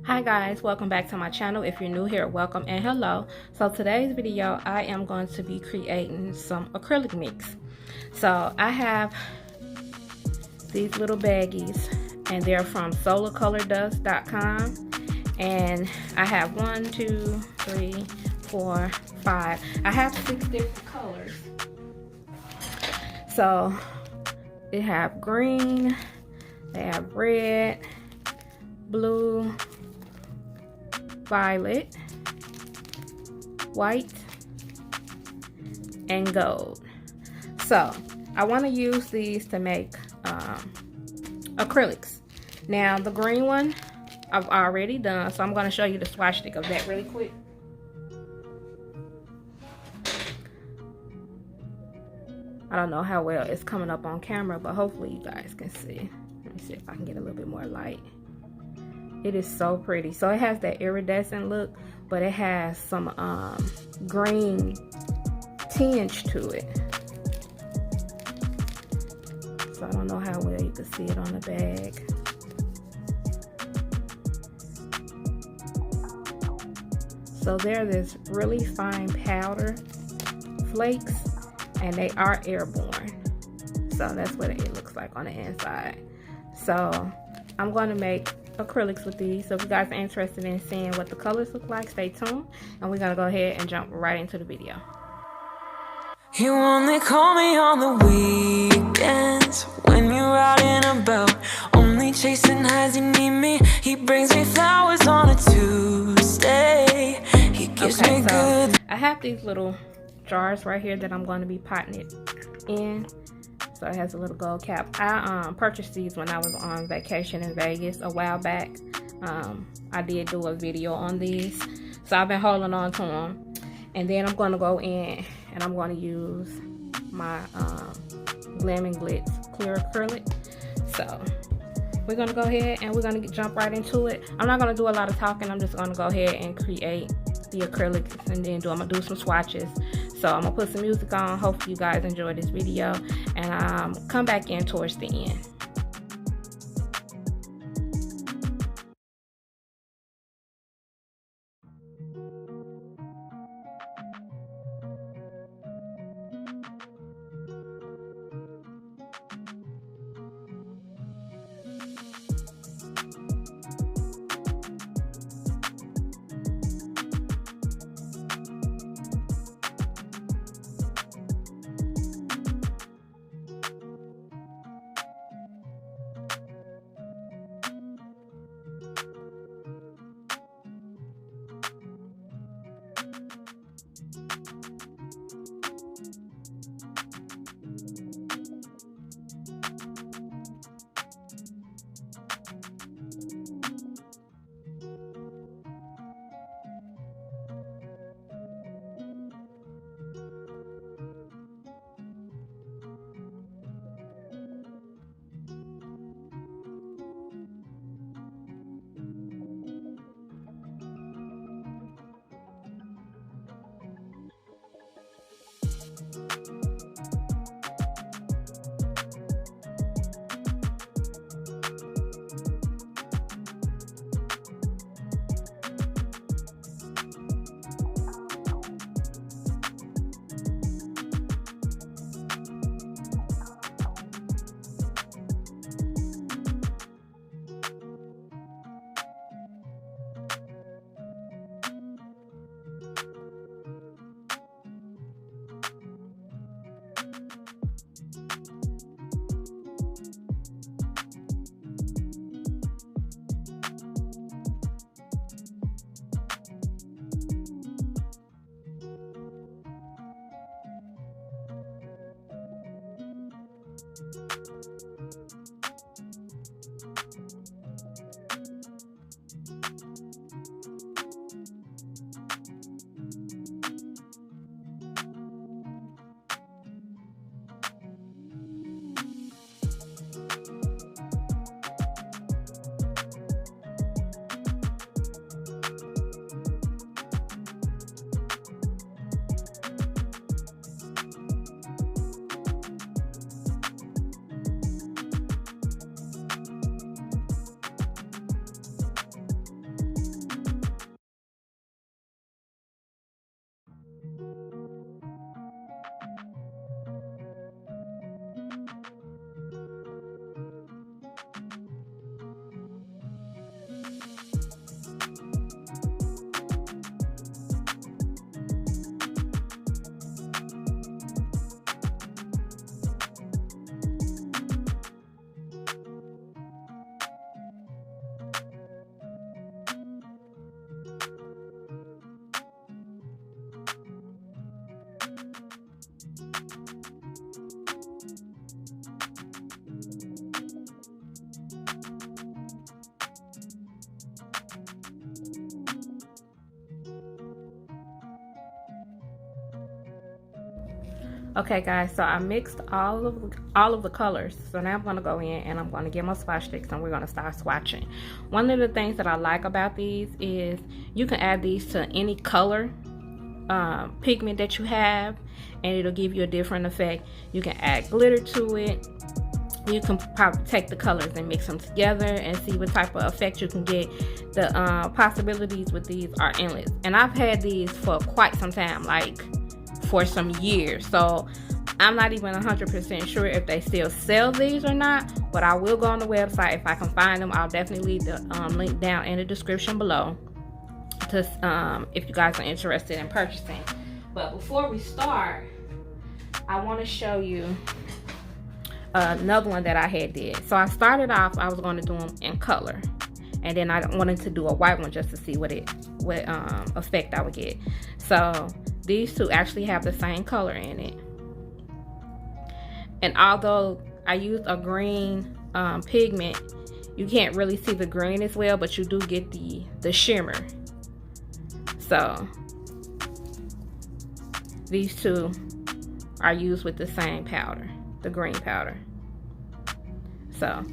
Hi guys, welcome back to my channel. If you're new here, welcome and hello. So today's video I am going to be creating some acrylic mix. So I have these little baggies and they're from solarcolordust.com, and I have 1, 2, 3, 4, 5. I have 6 different colors. So they have green, they have red, blue, violet, white, and gold. So I want to use these to make acrylics. Now the green one I've already done, so I'm going to show you the swatch stick of that really quick. I don't know how well it's coming up on camera, but hopefully you guys can see. Let me see if I can get a little bit more light. It is so pretty. So it has that iridescent look, but it has some green tinge to it. So I don't know how well you can see it on the bag. So they're this really fine powder flakes, and they are airborne. So that's what it looks like on the inside. So I'm going to make acrylics with these. So if you guys are interested in seeing what the colors look like, stay tuned, and we're gonna go ahead and jump right into the video. You only call me on the weekends when you're out and about, only chasing highs. You need me. He brings me flowers on a Tuesday. He gives me good. I have these little jars right here that I'm going to be potting it in. So it has a little gold cap. I purchased these when I was on vacation in Vegas a while back. I did do a video on these, so I've been holding on to them. And then I'm going to go in and I'm going to use my Glam and Glitz clear acrylic. So we're going to go ahead and we're going to jump right into it. I'm not going to do a lot of talking. I'm just going to go ahead and create the acrylics, and then I'm going to do some swatches. So I'm going to put some music on. Hopefully you guys enjoy this video, and come back in towards the end. Okay guys, so I mixed all of the colors. So now I'm going to go in and I'm going to get my swatch sticks and we're going to start swatching. One of the things that I like about these is you can add these to any color pigment that you have and it'll give you a different effect. You can add glitter to it. You can probably take the colors and mix them together and see what type of effect you can get. The possibilities with these are endless. And I've had these for quite some time, like for some years. So I'm not even 100% sure if they still sell these or not, but I will go on the website. If I can find them, I'll definitely leave the link down in the description below to if you guys are interested in purchasing. But before we start, I want to show you another one that I had did. So I started off, I was going to do them in color, and then I wanted to do a white one just to see what effect I would get. So these two actually have the same color in it, and although I used a green pigment, you can't really see the green as well, but you do get the shimmer. So these two are used with the same powder, the green powder. So,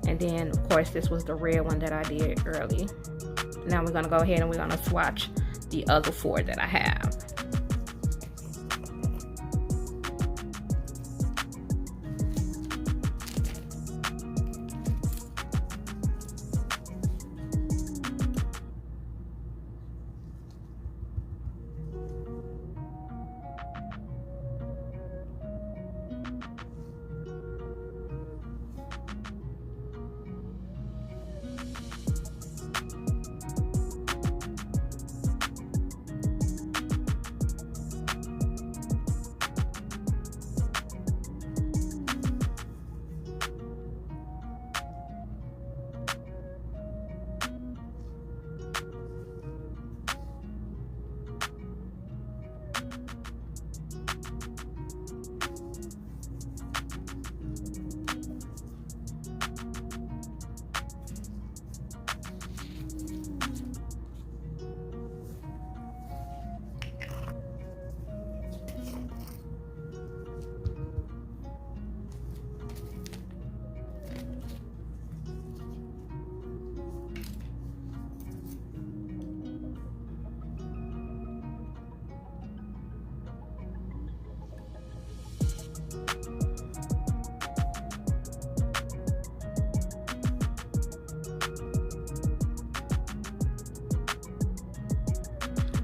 and then of course this was the red one that I did early. Now we're gonna go ahead and we're gonna swatch the other 4 that I have.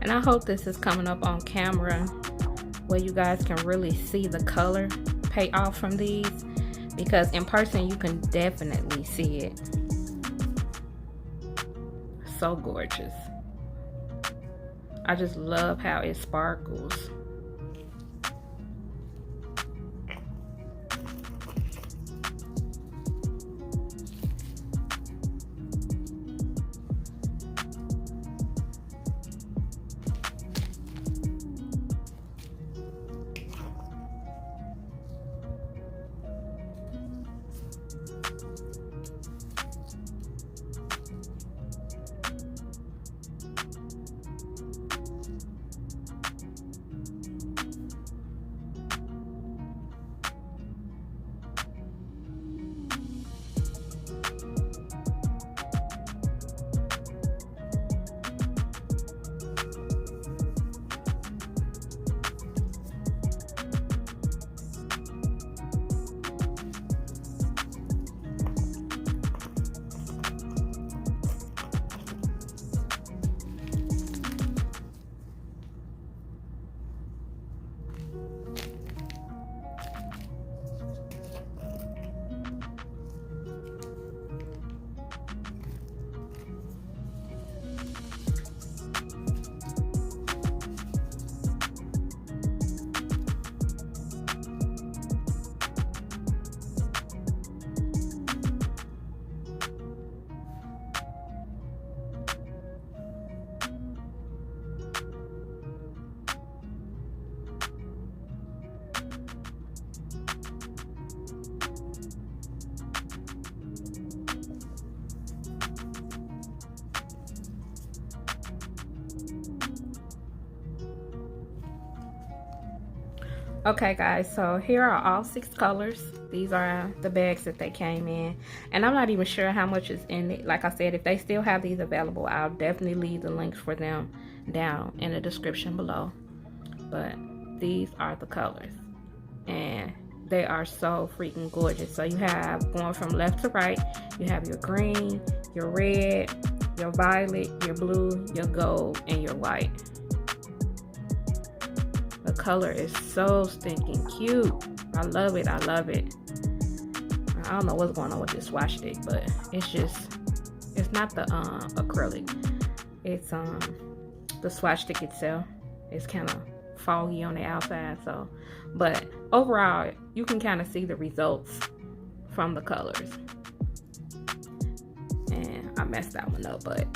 And I hope this is coming up on camera where you guys can really see the color pay off from these, because in person you can definitely see it. So gorgeous. I just love how it sparkles. Okay guys, so here are all 6 colors. These are the bags that they came in, and I'm not even sure how much is in it. Like I said, if they still have these available, I'll definitely leave the links for them down in the description below. But these are the colors, and they are so freaking gorgeous. So you have, going from left to right, you have your green, your red, your violet, your blue, your gold, and your white. The color is so stinking cute. I love it. I love it. I don't know what's going on with this swatch stick, but it's not the acrylic. It's the swatch stick itself. It's kind of foggy on the outside, so, but overall you can kind of see the results from the colors. And I messed that one up, but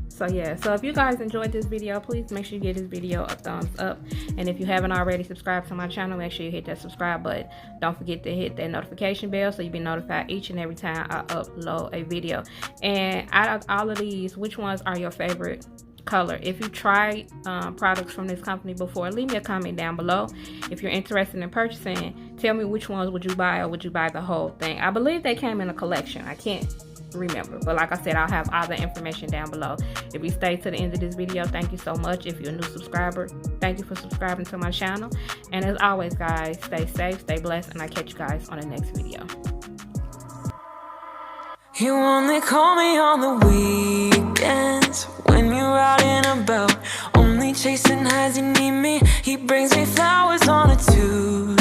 so yeah, so if you guys enjoyed this video, please make sure you give this video a thumbs up. And if you haven't already subscribed to my channel, make sure you hit that subscribe button. Don't forget to hit that notification bell so you'll be notified each and every time I upload a video. And out of all of these, which ones are your favorite color? If you tried products from this company before, leave me a comment down below. If you're interested in purchasing, tell me which ones would you buy, or would you buy the whole thing? I believe they came in a collection. I can't remember, but like I said, I'll have all the information down below. If you stay to the end of this video, thank you so much. If you're a new subscriber, thank you for subscribing to my channel. And as always guys, stay safe, stay blessed, and I'll catch you guys on the next video. You only call me on the weekends when you're out and about, only chasing highs. You need me, he brings me flowers on a Tuesday.